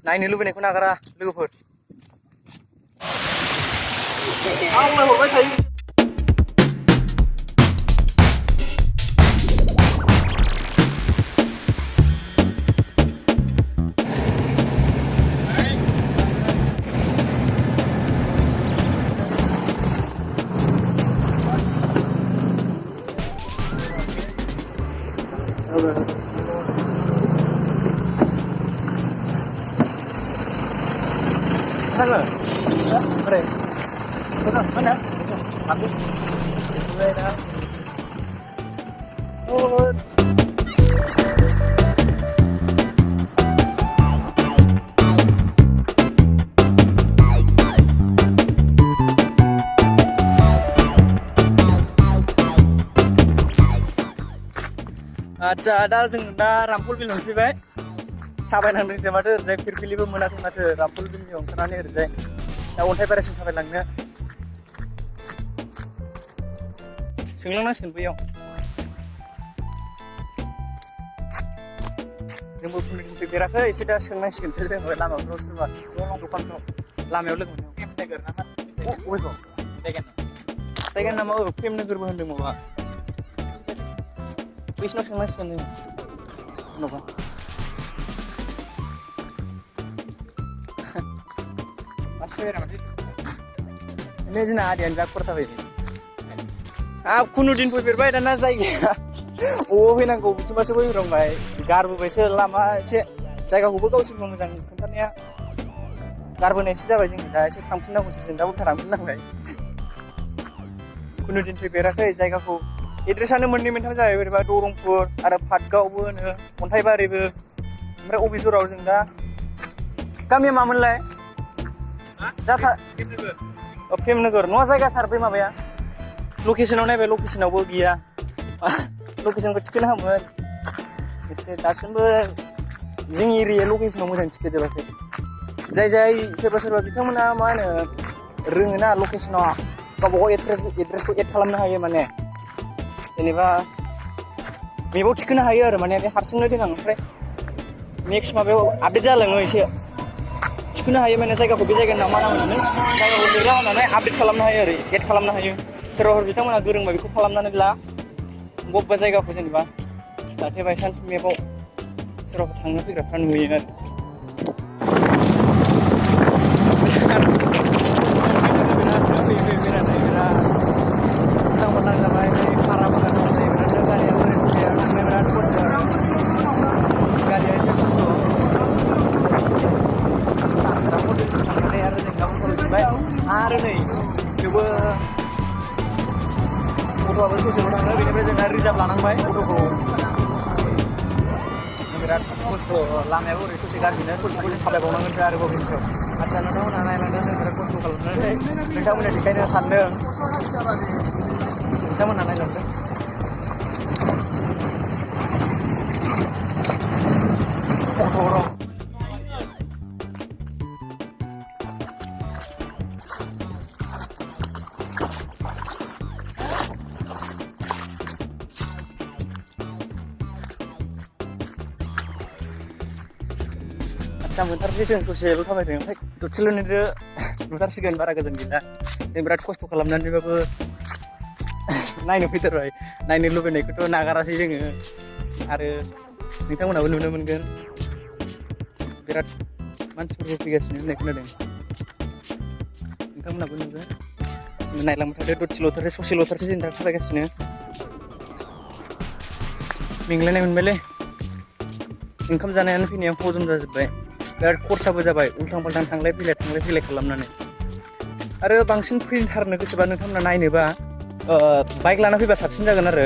नायनो लुबैनायखौ नागारा लोगोफोर। आंलाय हरबाय थायो। Mana? Keren. Mana? Aku. Gue dah. Oh. Acha, दा जों दा रामफल बिल मोनफैबाय। थाबायनांदोंसो माथो ओरैजाय फिरफिलिबो मोनाखै माथो रामफल बिलनि ओंखारनानै ओरैजाय दा अन्थाइबारिसिम थाबायलांनो सोंलांनांसिगोन बैयाव। जोंबो फैफेराखै एसे दा सोंनांसिगोनसो जोंबो लामाफ्राव सोरबा दखानफ्राव लामायाव लोगो मोनो। फेमनोगोर ना मा? अबेखौ? जायगानि नामा फेमनोगोरबो होनदों माबा। बैसिनाव सोंनांसिगोन जों जेन'बा। Ini जोंना आदैयानो जा खरा थाबाय। खुनु दिन फैफेरबाय दाना जायगाया अबाव फैनांगौ बिथिंबासो फैफेरबाय। गारबोबायसो लामा एसे जायगाखौबो गावसोरबो मोजां खोन्थानाया गारबोनायसो जाबाय जों दा एसे थांफिननांगौसो जों दा उल्था थांफिननांबाय। खुनु दिन फैफेराखै जायगाखौ एड्रेसानो मोननै मोनथाम जाबाय बोरैबा दरंपुर आरो पाटगावबो होनो अन्थाइबारिबो ओमफ्राय अबिजराव जों दा गामिया मामोनलाय? जाथा फेमनोगोर नङा जायगाथार बै माबाया लकेसनाव नायबाय लकेसनावबो गैया लकेसनखौ थिखोनो हामोन एसे दासिमबो जोंनि एरिया लकेसनाव मोजां थिखोजोबाखै जाय सोरबा बिथांमोना मा होनो रोङोना लकेसनाव गावबागाव एड्रेसखौ एड खालामनो हायो माने जेनेबा मेपआव थिखोनो हायो आरो माने बे हारसिंनो देनां ओमफ्राय नेक्स्ट माबायाव आपडेट जालाङो एसे थिखोनो हायो माने जायगाखौ बे जायगानि नाम मा नाम होननानै जायगाखौ लिरना होनानै आपडेट खालामनो हायो आरो एड खालामनो हायो सोरबाफोर बिथांमोना गोरोंबा बेखौ खालामनानै ला बबेबा जायगाखौ जेनेबा जाहाथे बायसान्स मेपआव सोरबाफोर थांनो फैग्राफ्रा नुयो आरो आरो नै थेवबो अट'आबो ससेल' थाङो बेनिफ्राय जोंना रिजार्भ लानांबाय अट'खौ बिराद खस्थ' लामायाबो ओरै ससे गाज्रिनो ससेखौ जों थाबायबावनांगोन आरोबाव बेनिफ्राय आदसा नोंथांमोनहा नायलांदों जों बिराद खस्थ' खालामनानै नोंथांमोनहा देखायनो सानदों नोंथांमोनहा नायलांदों अट'आव मोनथारसै जों ससेल' थाबायदों ओमफ्राय दसेल' नुथारसिगोन बारा गोजान गैला जों बिराद खस्थ' खालामनानैबाबो नायनो फैथारबाय नायनो लुबैनायखौथ' नागारासै जोङो आरो नोंथांमोनहाबो नुनो मोनगोन बिराद मानसिफोरबो फैगासिनो होननाय खोनादों नोंथांमोनहाबो नुगोन नायलांबाय थादो दसेल'थारसै ससेल'थारसै जों दा थाबायगासिनो मेंलायनाय मोनबायलै ओंखाम जानायानो फैनाया हजम जाजोब्बाय बिराद खरसाबो जाबाय उल्थां फाल्थां थांलाय फैलाय खालामनानै आरो बांसिन फैथारनो गोसोबा नोंथांमोना नायनोबा बाइक लाना फैबा साबसिन जागोन आरो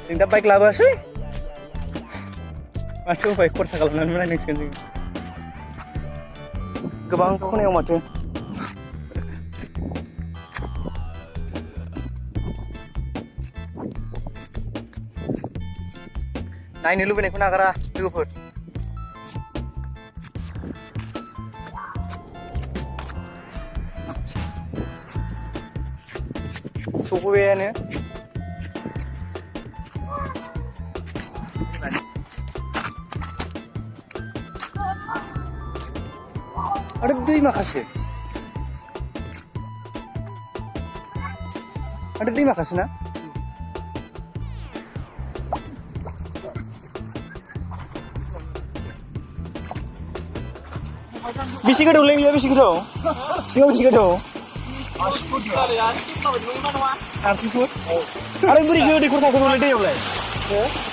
जों दा बाइक लाबोआसै माथो उफाय खरसा खालामनानै नायनांसिगोन जों गोबां खनायाव माथो नायनो लुबैनायखौ नागारा लोगोफोर सफैबायानो आरो दै माखासे ना बेसे गोथौलै बेयो बेसे गोथौ सिङाव बेसे गोथौ 80 फुट आरो बोरै दैखर थाखोलै दैयावलाय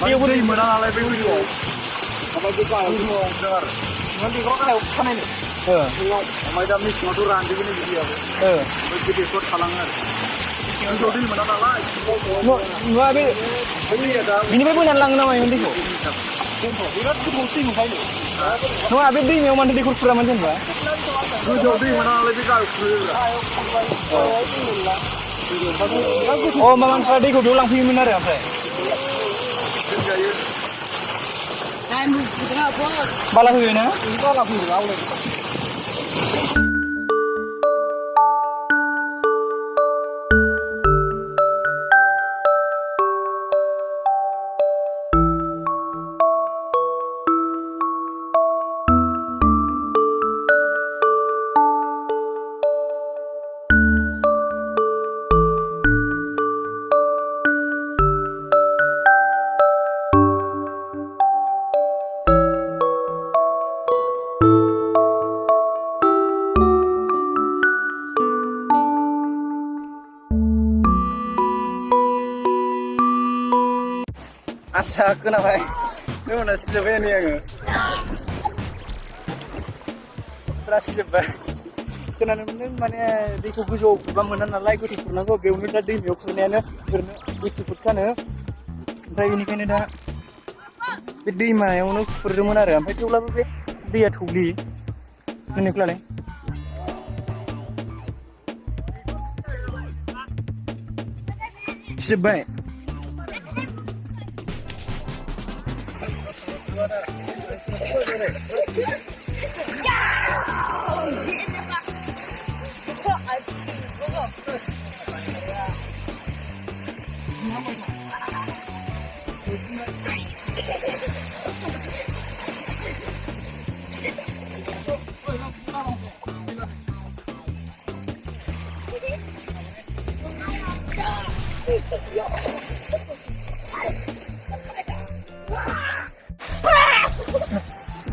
दैयाव बोरै मोना नालाय बे दैयाव ओमफ्राय बे गाहायाव दङ आरो माने दैखराव गाहायाव खानायनो ओमफ्राय दा मेसेङावथ' रानजोबो नै दैयाबो बे दैखर थालाङो आरो गोजौआव दै मोना नालाय नङा बे दैया दा बिनिफ्राय बोनानै लाङो नामा दैखौ बिराद गोबाव दै मोनखायो नङा बे दैमायाव मानो दैखर खुरामोन जेनेबा गोजौआव दै मोना नालाय बे गाहायाव खुरोब्रा अ मानसिफ्रा दैखौ बेयाव लांफैयोमोन आरो ओमफ्राय दोनजायो बाला फैबाय ना बाला फैयो आवलाय आच्छा खोनाबाय बे उनाव सिजोब्बाय नै आङो फुरा सिजोब्बाय खोनानो मोनदों माने दैखौ गोजौआव खुरबा मोना नालाय गोथौ खुरनांगौ बेयावनो दा दैमायाव खुरनायानो ओरैनो 80 फुटखानो ओमफ्राय बेनिखायनो दा बे दैमायावनो खुरदोंमोन आरो ओमफ्राय थेवब्लाबो बे दैया थौलि होननायखौलाय सिजोब्बाय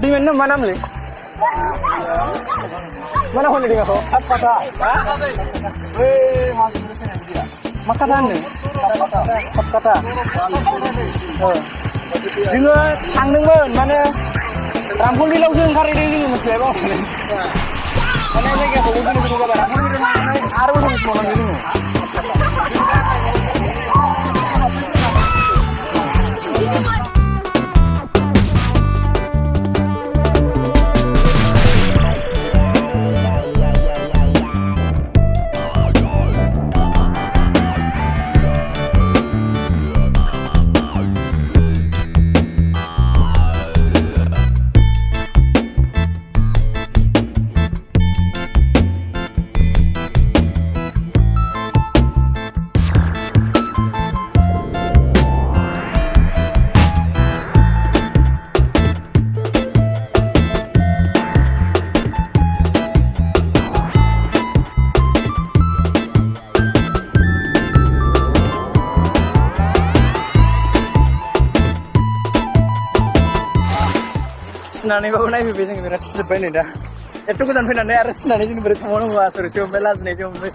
दैमानि मा नामलै मा नाम होनो दैमाखौ खाथा बै मा खाथा होनो खाथा जोङो थांदोंमोन माने रामफलबिलावसो ओंखारहैदों जोङो मिथिबाय बावनानै माने जायगाखौबो गोनो गोथो जाबाय रामफलबिलाव थांनानै आरो गोथौ समावनांगौ जोङो सिनानैबाबो नायफैबाय जोङो बिराद सिजोब्बाय नै दा एथ' गोजान फैनानै आरो सिनानै जों बोरै थांबावनांगौ आसरिथ ओमफ्राय लाजिनायजों ओमफ्राय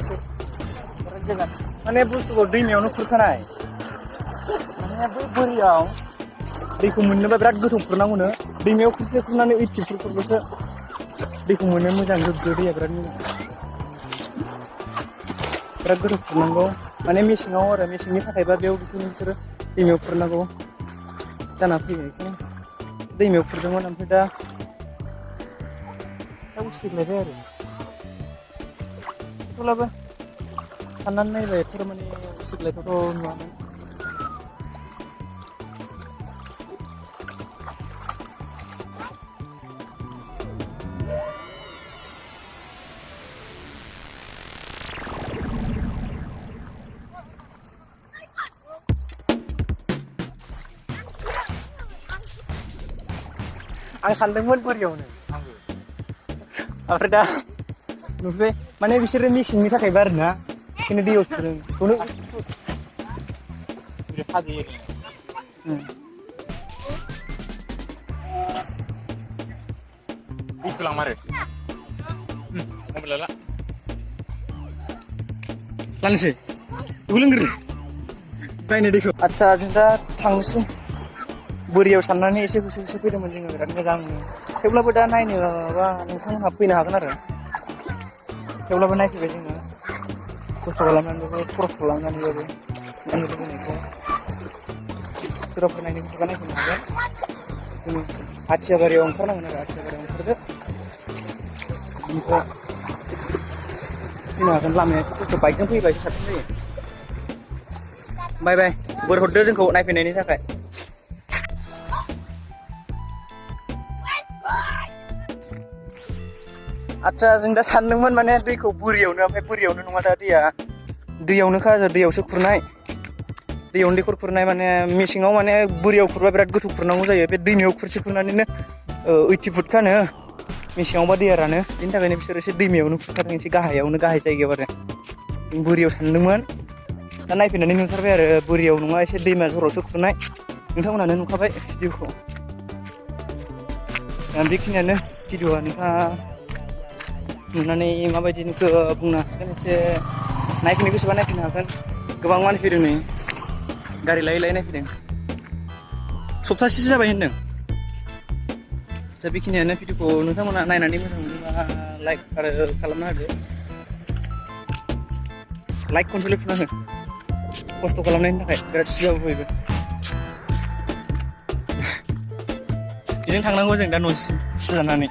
बिराद गोजान माने बुस्थुखौ दैमायावनो खुरखानाय माने बै बोरियाव दैखौ मोननोबा बिराद गोथौ खुरनांगौनो दैमायाव खुरसे खुरनानै 80 फुट खुरबासो दैखौ मोनो मोजां गोग्गो दैया बिराद मोजां बिराद गोथौ खुरनांगौ माने मेसेङाव आरो मेसेंनि थाखायबा बेयाव बेखौनो बिसोरो दैमायाव खुरनांगौ जाना फैयो बेखायनो दैमायाव खुरदोंमोन ओमफ्राय दा उसिग्लायबाय आरो थेवब्लाबो साननानै नायबाय एथ' माने उसिग्लायथावथ' नुवामोन आं सानदोंमोन बोरियावनो ओमफ्राय दा नुबाय माने बिसोरो मेसेंनि थाखायबो आरोना बेखायनो दैयाव थुदों बेखौनो दैखौ लांमारो मबाइल ला लानोसै बेखौ लोंग्रो बायनो दैखौ आदसा जों दा थांनोसै बोरियाव साननानै एसे होसो होसो फैदोंमोन जोङो बिराद मोजांनो थेवब्लाबो दा नायनो माबा नोंथांमोनहा फैनो हागोन आरो थेवब्लाबो नायफैबाय जोङो खस्थ' खालामनानैबाबो खरस खालामनानैबाबो नायनो लुबैनायखौ सोरबाफोर नायनो गोसोबा नायफैनो हागोन जों आथियाबारियाव ओंखारनांगोन आरो आथियाबारियाव ओंखारदो बेनिफ्राय फैनो हागोन लामाया खस्थ' बाइकजों फैयोबा एसे साबसिन जायो बाय बाय बोर हरदो जोंखौ नायफैनायनि थाखाय आदसा जों दा सानदोंमोन माने दैखौ बोरियावनो ओमफ्राय बोरियावनो नङा दा दैयावनोखा दैयावसो खुरनाय दैयावनो दैखर खुरनाय माने मेसेङाव माने बोरियाव खुरबा बिराद गोथौ खुरनांगौ जायो बे दैमायाव खुरसे खुरनानैनो 80 फुट खानो मेसेङावबा दैया रानो बेनि थाखायनो बिसोर एसे दैमायावनो खुरखादों एसे गाहायावनो गाहाय जायगायाव आरो जों बोरियाव सानदोंमोन दा नायफैनानै नुथारबाय आरो बोरियाव नङा एसे दैमा जरावसो खुरनाय नोंथांमोनानो नुखाबाय भिडिअखौ दा बेखिनियानो भिडिअआ नोंथाङा नुनानै माबायदि नुखो बुंनो हासिगोन एसे नायफैनो गोसोबा नायफैनो हागोन गोबां मानसि फैदों नै गारि लायै लायै नायफैदों सप्तासेसो जाबाय होनदों दा बेखिनियानो भिडिअखौ नोंथांमोना नायनानै मोजां मोनोबा लाइक आरो खालामना होदो लाइक खनसेल' थुना हो खस्थ' खालामनायनि थाखाय बिराद सिजाबो बयबो बेजों थांनांगौ जों दा न'सिम सिजानानै